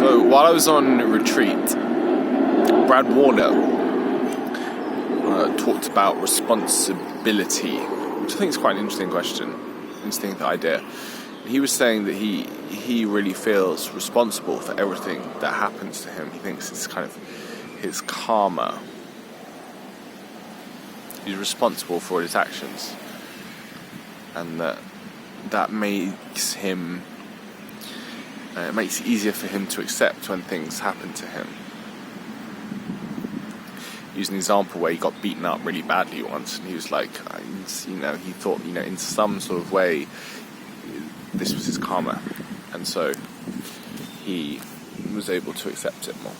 So while I was on retreat, Brad Warner talked about responsibility, which I think is quite an interesting question, interesting idea. He was saying that he really feels responsible for everything that happens to him. He thinks it's kind of his karma. He's responsible for his actions, and that makes him. It makes it easier for him to accept when things happen to him. Use an example where he got beaten up really badly once, and he was like, he thought, in some sort of way, this was his karma, and so he was able to accept it more.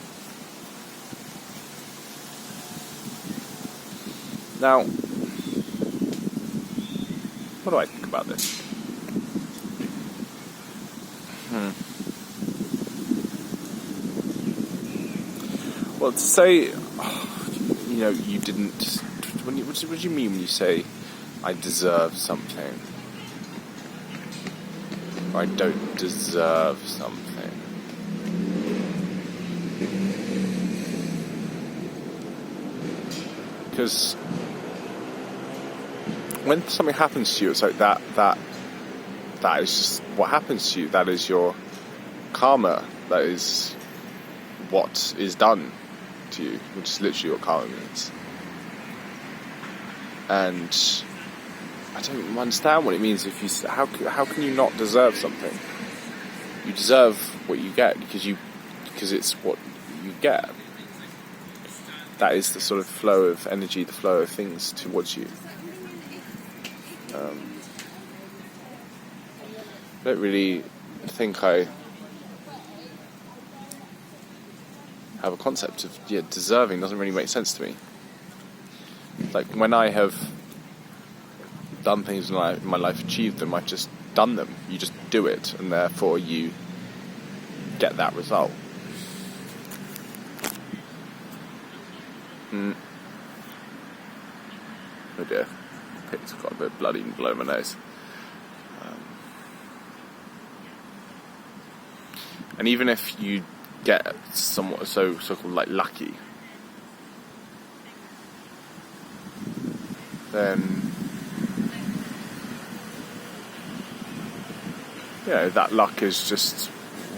Now, what do I think about this? Well, to say, you didn't. What do you mean when you say, I deserve something? Or I don't deserve something? Because when something happens to you, it's like that is just what happens to you. That is your karma. That is what is done to you, which is literally what karma means. And I don't understand what it means if you. How can you not deserve something? You deserve what you get because it's what you get. That is the sort of flow of energy, the flow of things towards you. I don't really think I have a concept of deserving. Doesn't really make sense to me. Like when I have done things in my life, achieved them, I've just done them. You just do it, and therefore you get that result. Oh dear, it's got a bit bloody below my nose. And even if you get somewhat so-called like lucky, then that luck is just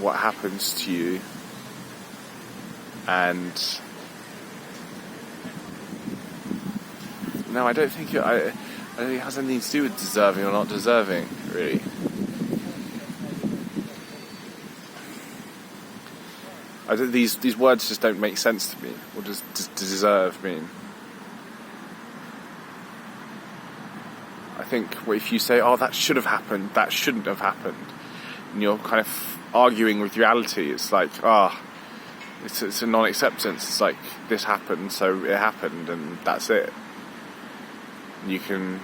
what happens to you, and no, I don't think it has anything to do with deserving or not deserving, really. These words just don't make sense to me. What does deserve mean? I think if you say, oh, that should have happened, that shouldn't have happened, and you're kind of arguing with reality, it's like, it's a non-acceptance. It's like, this happened, so it happened, and that's it. You can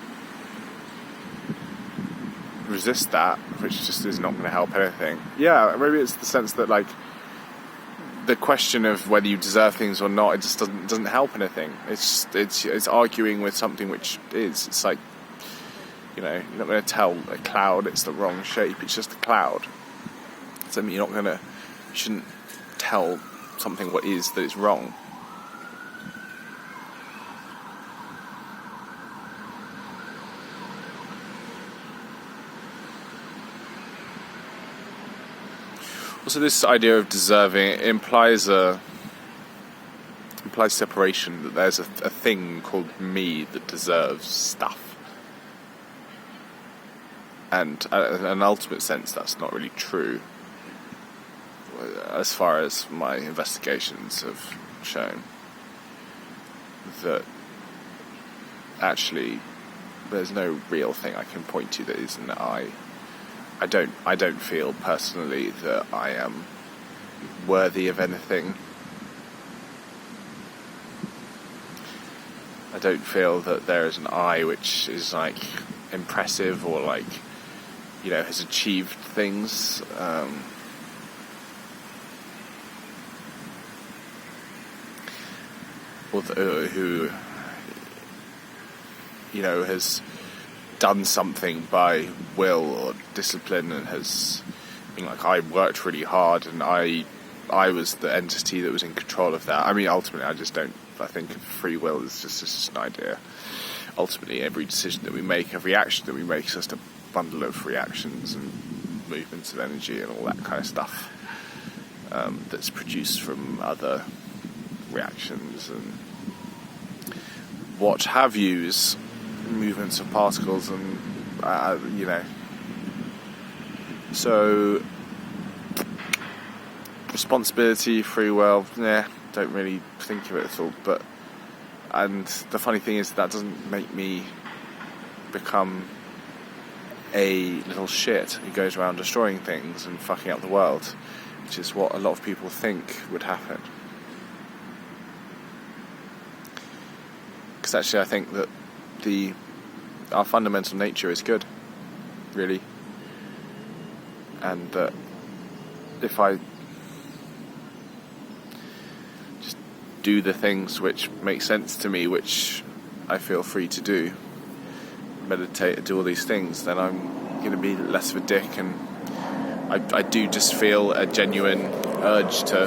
resist that, which just is not going to help anything. Yeah, maybe it's the sense that, like, the question of whether you deserve things or not, it just doesn't help anything. It's arguing with something which is. It's like, you're not going to tell a cloud it's the wrong shape. It's just a cloud. So you shouldn't tell something what is that it's wrong. Also, this idea of deserving implies separation, that there's a thing called me that deserves stuff. And in an ultimate sense, that's not really true, as far as my investigations have shown. That actually, there's no real thing I can point to that isn't I. I don't feel personally that I am worthy of anything. I don't feel that there is an I which is like impressive or like, has achieved things. Or who, has done something by will or discipline and has been like, I worked really hard and I I was the entity that was in control of that. I mean, ultimately, I think free will is just an idea. Ultimately, every decision that we make, every action that we make is just a bundle of reactions and movements of energy and all that kind of stuff that's produced from other reactions and what have yous, movements of particles and, So, responsibility, free will, don't really think of it at all. And the funny thing is that doesn't make me become a little shit who goes around destroying things and fucking up the world, which is what a lot of people think would happen. Because actually I think that our fundamental nature is good, really. And that if I just do the things which make sense to me, which I feel free to do, meditate and do all these things, then I'm going to be less of a dick. And I do just feel a genuine urge to,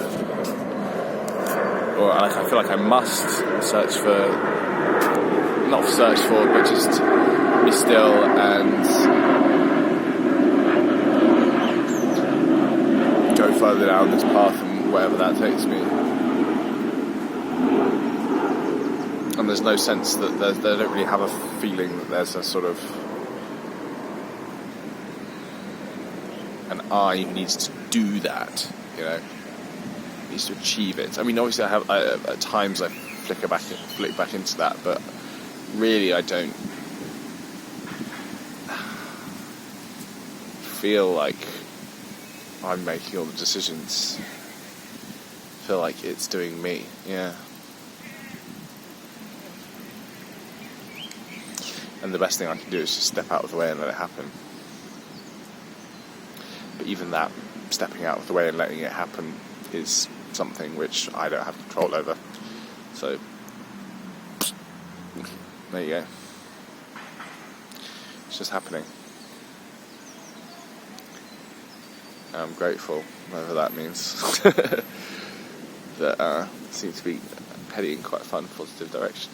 or like I feel like I must search for, but just be still and go further down this path and wherever that takes me. And there's no sense that they don't really have a feeling that there's a sort of an I needs to do that, needs to achieve it. I mean, obviously at times I flick back into that, but really I don't feel like I'm making all the decisions. I feel like it's doing me, And the best thing I can do is just step out of the way and let it happen. But even that, stepping out of the way and letting it happen is something which I don't have control over. So, there you go. It's just happening. And I'm grateful, whatever that means. That seems to be heading in quite a fun, positive direction.